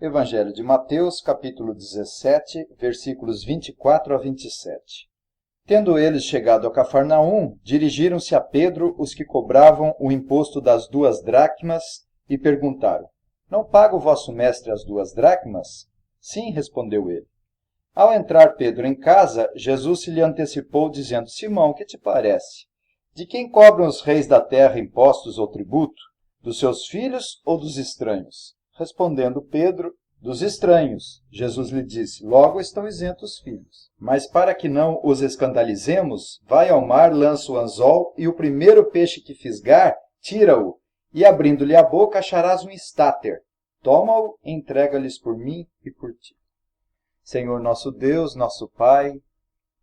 Evangelho de Mateus, capítulo 17, versículos 24 a 27. Tendo eles chegado a Cafarnaum, dirigiram-se a Pedro os que cobravam o imposto das 2 dracmas e perguntaram: Não paga o vosso mestre as 2 dracmas? Sim, respondeu ele. Ao entrar Pedro em casa, Jesus se lhe antecipou, dizendo: Simão, que te parece? De quem cobram os reis da terra impostos ou tributo? Dos seus filhos ou dos estranhos? Respondendo Pedro: Dos estranhos. Jesus lhe disse: Logo estão isentos os filhos. Mas para que não os escandalizemos, vai ao mar, lança o anzol, e o primeiro peixe que fisgar, tira-o, e abrindo-lhe a boca acharás um estáter. Toma-o e entrega-lhes por mim e por ti. Senhor nosso Deus, nosso Pai,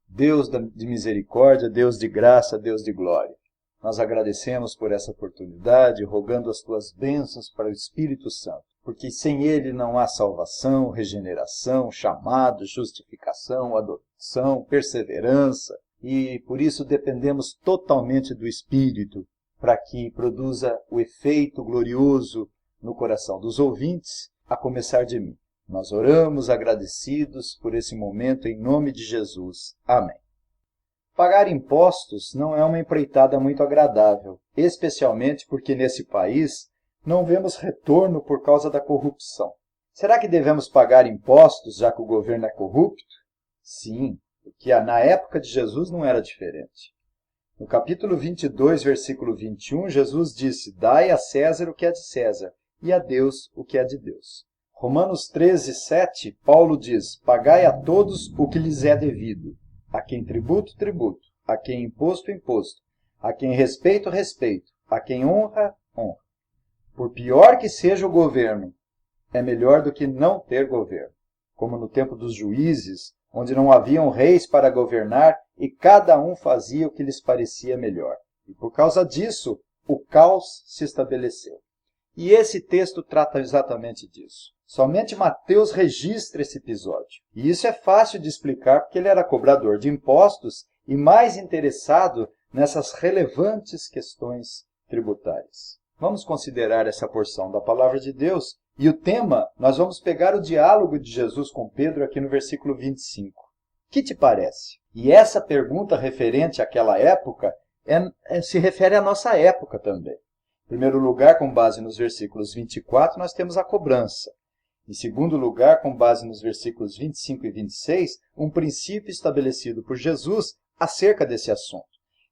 Deus de misericórdia, Deus de graça, Deus de glória. Nós agradecemos por essa oportunidade, rogando as tuas bênçãos para o Espírito Santo, porque sem ele não há salvação, regeneração, chamado, justificação, adoção, perseverança, e por isso dependemos totalmente do Espírito, para que produza o efeito glorioso no coração dos ouvintes, a começar de mim. Nós oramos agradecidos por esse momento em nome de Jesus. Amém. Pagar impostos não é uma empreitada muito agradável, especialmente porque nesse país não vemos retorno por causa da corrupção. Será que devemos pagar impostos já que o governo é corrupto? Sim, porque na época de Jesus não era diferente. No capítulo 22, versículo 21, Jesus disse: Dai a César o que é de César, e a Deus o que é de Deus. Romanos 13, 7, Paulo diz: Pagai a todos o que lhes é devido. A quem tributo, tributo. A quem imposto, imposto. A quem respeito, respeito. A quem honra, honra. Por pior que seja o governo, é melhor do que não ter governo. Como no tempo dos juízes, onde não haviam reis para governar e cada um fazia o que lhes parecia melhor. E por causa disso, o caos se estabeleceu. E esse texto trata exatamente disso. Somente Mateus registra esse episódio. E isso é fácil de explicar porque ele era cobrador de impostos e mais interessado nessas relevantes questões tributárias. Vamos considerar essa porção da palavra de Deus e o tema, nós vamos pegar o diálogo de Jesus com Pedro aqui no versículo 25. Que te parece? E essa pergunta referente àquela época se refere à nossa época também. Em primeiro lugar, com base nos versículos 24, nós temos a cobrança. Em segundo lugar, com base nos versículos 25 e 26, um princípio estabelecido por Jesus acerca desse assunto.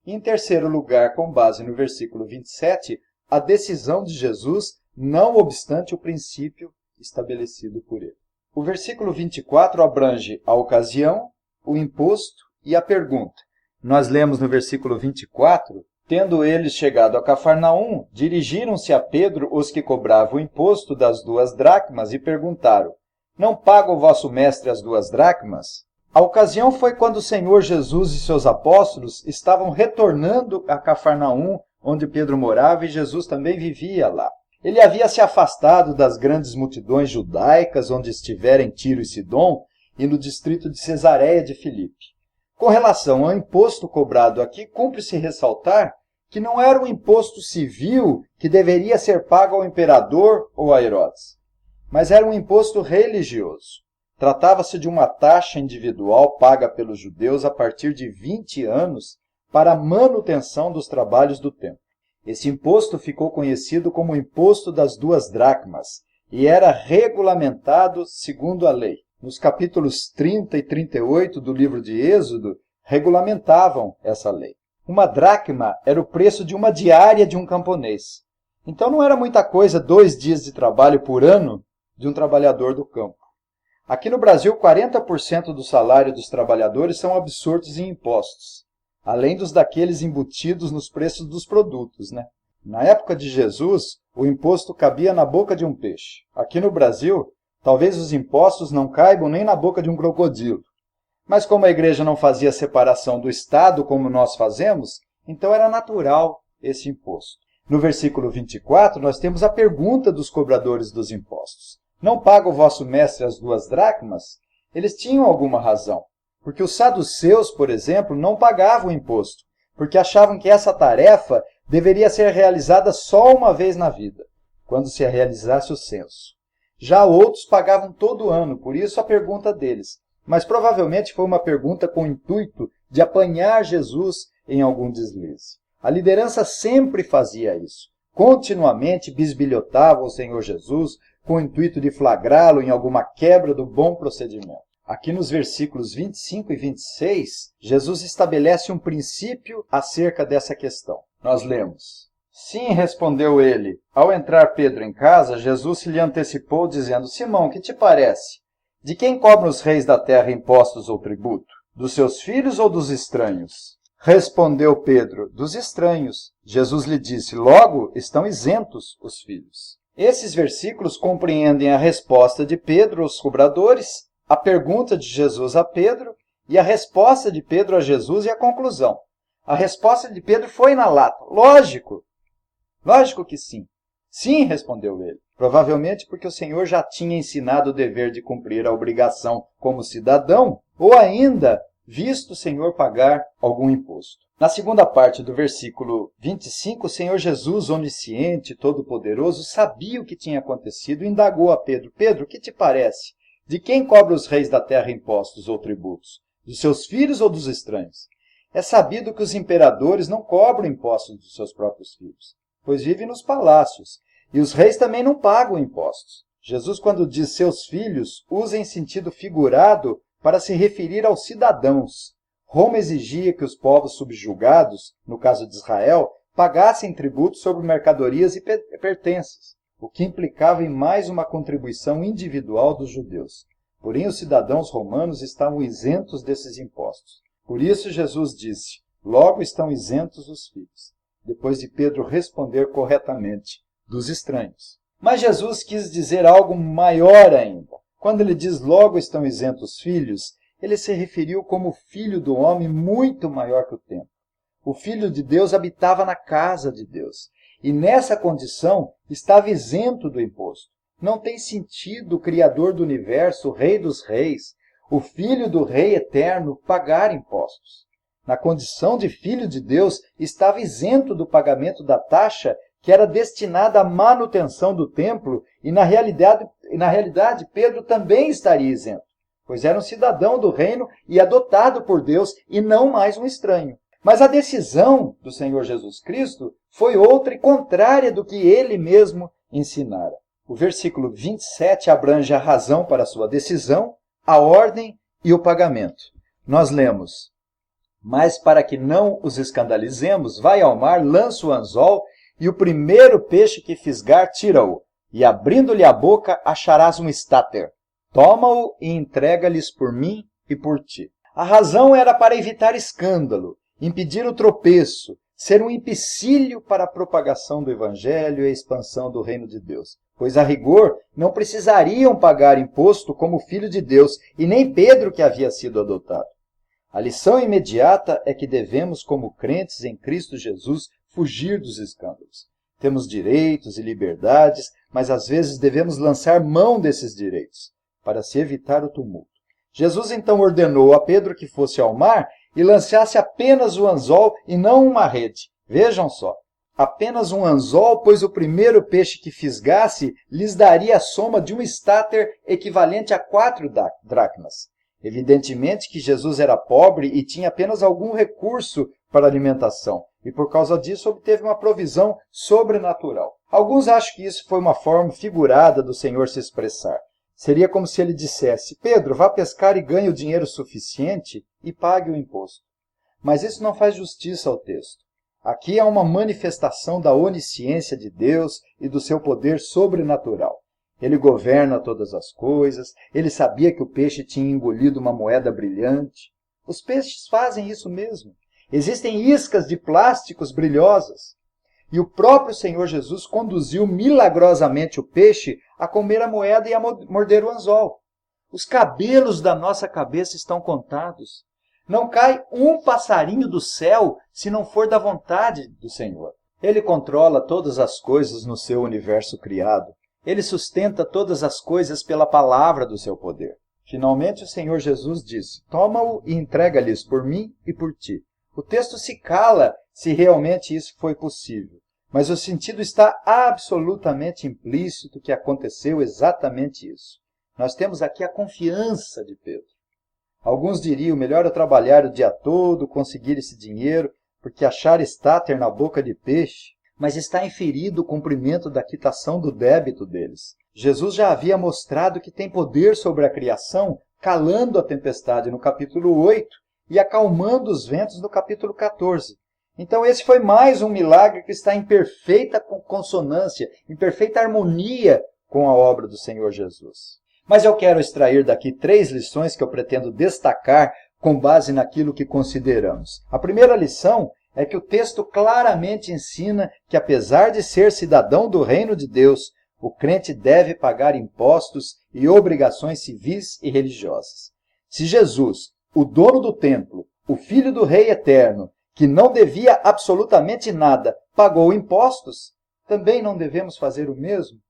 E em terceiro lugar, com base no versículo 27, a decisão de Jesus, não obstante o princípio estabelecido por ele. O versículo 24 abrange a ocasião, o imposto e a pergunta. Nós lemos no versículo 24... Tendo eles chegado a Cafarnaum, dirigiram-se a Pedro os que cobravam o imposto das 2 dracmas e perguntaram: Não paga o vosso mestre as 2 dracmas? A ocasião foi quando o Senhor Jesus e seus apóstolos estavam retornando a Cafarnaum, onde Pedro morava, e Jesus também vivia lá. Ele havia se afastado das grandes multidões judaicas, onde estivera em Tiro e Sidom, e no distrito de Cesareia de Filipe. Com relação ao imposto cobrado aqui, cumpre-se ressaltar que não era um imposto civil que deveria ser pago ao imperador ou a Herodes, mas era um imposto religioso. Tratava-se de uma taxa individual paga pelos judeus a partir de 20 anos para a manutenção dos trabalhos do templo. Esse imposto ficou conhecido como o imposto das 2 dracmas e era regulamentado segundo a lei. Nos capítulos 30 e 38 do livro de Êxodo, regulamentavam essa lei. Uma dracma era o preço de uma diária de um camponês. Então não era muita coisa 2 dias de trabalho por ano de um trabalhador do campo. Aqui no Brasil, 40% do salário dos trabalhadores são absortos em impostos, além dos daqueles embutidos nos preços dos produtos, né? Na época de Jesus, o imposto cabia na boca de um peixe. Aqui no Brasil, talvez os impostos não caibam nem na boca de um crocodilo. Mas como a igreja não fazia separação do Estado como nós fazemos, então era natural esse imposto. No versículo 24, nós temos a pergunta dos cobradores dos impostos. Não paga o vosso mestre as 2 dracmas? Eles tinham alguma razão, porque os saduceus, por exemplo, não pagavam imposto, porque achavam que essa tarefa deveria ser realizada só uma vez na vida, quando se realizasse o censo. Já outros pagavam todo ano, por isso a pergunta deles. Mas provavelmente foi uma pergunta com o intuito de apanhar Jesus em algum deslize. A liderança sempre fazia isso. Continuamente bisbilhotava o Senhor Jesus com o intuito de flagrá-lo em alguma quebra do bom procedimento. Aqui nos versículos 25 e 26, Jesus estabelece um princípio acerca dessa questão. Nós lemos: Sim, respondeu ele. Ao entrar Pedro em casa, Jesus se lhe antecipou, dizendo: Simão, que te parece? De quem cobram os reis da terra impostos ou tributo? Dos seus filhos ou dos estranhos? Respondeu Pedro: Dos estranhos. Jesus lhe disse: Logo estão isentos os filhos. Esses versículos compreendem a resposta de Pedro aos cobradores, a pergunta de Jesus a Pedro e a resposta de Pedro a Jesus e a conclusão. A resposta de Pedro foi na lata. Lógico que sim. Sim, respondeu ele. Provavelmente porque o Senhor já tinha ensinado o dever de cumprir a obrigação como cidadão, ou ainda visto o Senhor pagar algum imposto. Na segunda parte do versículo 25, o Senhor Jesus, onisciente, todo-poderoso, sabia o que tinha acontecido e indagou a Pedro: Pedro, o que te parece? De quem cobram os reis da terra impostos ou tributos? Dos seus filhos ou dos estranhos? É sabido que os imperadores não cobram impostos dos seus próprios filhos, pois vivem nos palácios, e os reis também não pagam impostos. Jesus, quando diz seus filhos, usa em sentido figurado para se referir aos cidadãos. Roma exigia que os povos subjugados, no caso de Israel, pagassem tributos sobre mercadorias e pertences, o que implicava em mais uma contribuição individual dos judeus. Porém, os cidadãos romanos estavam isentos desses impostos. Por isso Jesus disse: Logo estão isentos os filhos. Depois de Pedro responder corretamente: Dos estranhos. Mas Jesus quis dizer algo maior ainda. Quando ele diz logo estão isentos os filhos, ele se referiu como filho do homem muito maior que o tempo. O Filho de Deus habitava na casa de Deus, e nessa condição estava isento do imposto. Não tem sentido o Criador do universo, o Rei dos Reis, o Filho do Rei eterno, pagar impostos. Na condição de Filho de Deus, estava isento do pagamento da taxa que era destinada à manutenção do templo, e na realidade Pedro também estaria isento, pois era um cidadão do reino e adotado por Deus e não mais um estranho. Mas a decisão do Senhor Jesus Cristo foi outra e contrária do que ele mesmo ensinara. O versículo 27 abrange a razão para a sua decisão, a ordem e o pagamento. Nós lemos: Mas para que não os escandalizemos, vai ao mar, lança o anzol, e o primeiro peixe que fisgar, tira-o, e abrindo-lhe a boca, acharás um estáter. Toma-o e entrega-lhes por mim e por ti. A razão era para evitar escândalo, impedir o tropeço, ser um empecilho para a propagação do Evangelho e a expansão do reino de Deus. Pois, a rigor, não precisariam pagar imposto como filho de Deus, e nem Pedro, que havia sido adotado. A lição imediata é que devemos, como crentes em Cristo Jesus, fugir dos escândalos. Temos direitos e liberdades, mas às vezes devemos lançar mão desses direitos, para se evitar o tumulto. Jesus então ordenou a Pedro que fosse ao mar e lançasse apenas o anzol e não uma rede. Vejam só, apenas um anzol, pois o primeiro peixe que fisgasse lhes daria a soma de um estáter equivalente a 4 dracmas. Evidentemente que Jesus era pobre e tinha apenas algum recurso para alimentação, e por causa disso obteve uma provisão sobrenatural. Alguns acham que isso foi uma forma figurada do Senhor se expressar. Seria como se ele dissesse: Pedro, vá pescar e ganhe o dinheiro suficiente e pague o imposto. Mas isso não faz justiça ao texto. Aqui há uma manifestação da onisciência de Deus e do seu poder sobrenatural. Ele governa todas as coisas, ele sabia que o peixe tinha engolido uma moeda brilhante. Os peixes fazem isso mesmo. Existem iscas de plásticos brilhosas. E o próprio Senhor Jesus conduziu milagrosamente o peixe a comer a moeda e a morder o anzol. Os cabelos da nossa cabeça estão contados. Não cai um passarinho do céu se não for da vontade do Senhor. Ele controla todas as coisas no seu universo criado. Ele sustenta todas as coisas pela palavra do seu poder. Finalmente o Senhor Jesus disse: Toma-o e entrega-lhes por mim e por ti. O texto se cala se realmente isso foi possível. Mas o sentido está absolutamente implícito que aconteceu exatamente isso. Nós temos aqui a confiança de Pedro. Alguns diriam, melhor eu trabalhar o dia todo, conseguir esse dinheiro, porque achar estáter na boca de peixe. Mas está inferido o cumprimento da quitação do débito deles. Jesus já havia mostrado que tem poder sobre a criação, calando a tempestade no capítulo 8 e acalmando os ventos no capítulo 14. Então esse foi mais um milagre que está em perfeita consonância, em perfeita harmonia com a obra do Senhor Jesus. Mas eu quero extrair daqui 3 lições que eu pretendo destacar com base naquilo que consideramos. A primeira lição é que o texto claramente ensina que, apesar de ser cidadão do reino de Deus, o crente deve pagar impostos e obrigações civis e religiosas. Se Jesus, o dono do templo, o filho do Rei eterno, que não devia absolutamente nada, pagou impostos, também não devemos fazer o mesmo?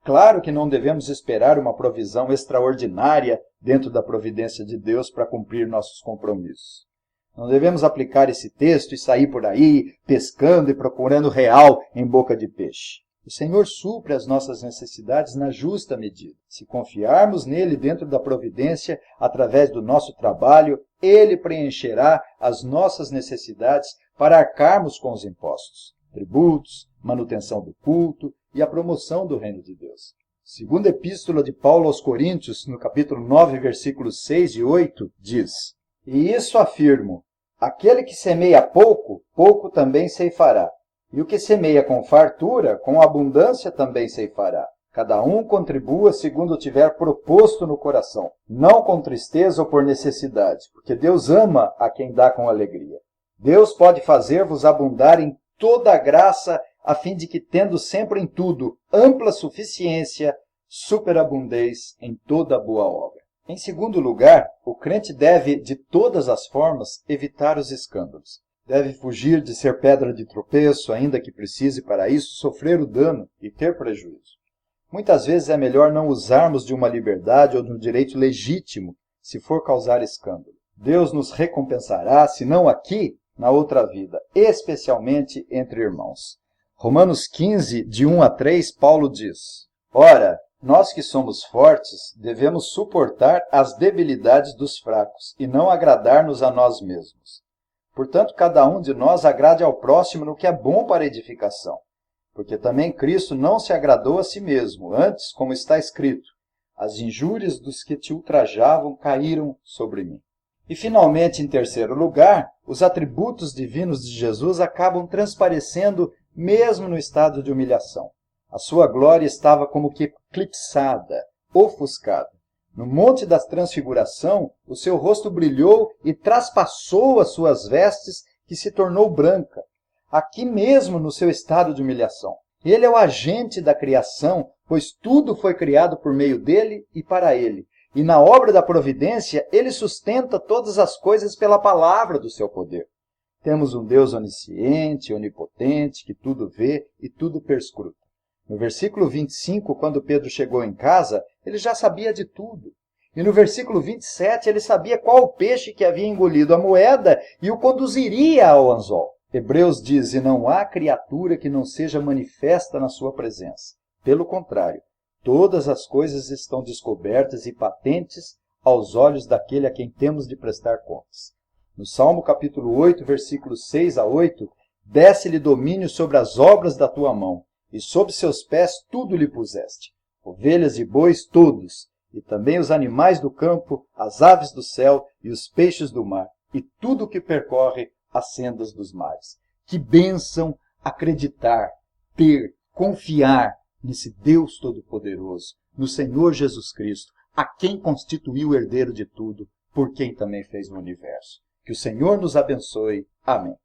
Claro que não devemos esperar uma provisão extraordinária dentro da providência de Deus para cumprir nossos compromissos. Não devemos aplicar esse texto e sair por aí pescando e procurando real em boca de peixe. O Senhor supre as nossas necessidades na justa medida. Se confiarmos nele dentro da providência, através do nosso trabalho, ele preencherá as nossas necessidades para arcarmos com os impostos, tributos, manutenção do culto e a promoção do reino de Deus. Segunda epístola de Paulo aos Coríntios, no capítulo 9, versículos 6 e 8, diz: E isso afirmo, aquele que semeia pouco, pouco também ceifará. E o que semeia com fartura, com abundância também ceifará. Cada um contribua segundo tiver proposto no coração, não com tristeza ou por necessidade, porque Deus ama a quem dá com alegria. Deus pode fazer-vos abundar em toda a graça, a fim de que, tendo sempre em tudo ampla suficiência, superabundeis em toda boa obra. Em segundo lugar, o crente deve, de todas as formas, evitar os escândalos. Deve fugir de ser pedra de tropeço, ainda que precise para isso sofrer o dano e ter prejuízo. Muitas vezes é melhor não usarmos de uma liberdade ou de um direito legítimo, se for causar escândalo. Deus nos recompensará, se não aqui, na outra vida, especialmente entre irmãos. Romanos 15, de 1 a 3, Paulo diz: Ora, nós que somos fortes, devemos suportar as debilidades dos fracos e não agradar-nos a nós mesmos. Portanto, cada um de nós agrade ao próximo no que é bom para a edificação. Porque também Cristo não se agradou a si mesmo, antes, como está escrito, as injúrias dos que te ultrajavam caíram sobre mim. E, finalmente, em terceiro lugar, os atributos divinos de Jesus acabam transparecendo mesmo no estado de humilhação. A sua glória estava como que eclipsada, ofuscada. No Monte da Transfiguração, o seu rosto brilhou e traspassou as suas vestes, que se tornou branca. Aqui mesmo, no seu estado de humilhação. Ele é o agente da criação, pois tudo foi criado por meio dele e para ele. E na obra da providência, ele sustenta todas as coisas pela palavra do seu poder. Temos um Deus onisciente, onipotente, que tudo vê e tudo perscruta. No versículo 25, quando Pedro chegou em casa, ele já sabia de tudo. E no versículo 27, ele sabia qual o peixe que havia engolido a moeda e o conduziria ao anzol. Hebreus diz, e não há criatura que não seja manifesta na sua presença. Pelo contrário, todas as coisas estão descobertas e patentes aos olhos daquele a quem temos de prestar contas. No Salmo capítulo 8, versículos 6 a 8, desce-lhe domínio sobre as obras da tua mão, e sob seus pés tudo lhe puseste, ovelhas e bois todos, e também os animais do campo, as aves do céu e os peixes do mar, e tudo o que percorre as sendas dos mares. Que bênção acreditar, ter, confiar nesse Deus Todo-Poderoso, no Senhor Jesus Cristo, a quem constituiu o herdeiro de tudo, por quem também fez o universo. Que o Senhor nos abençoe. Amém.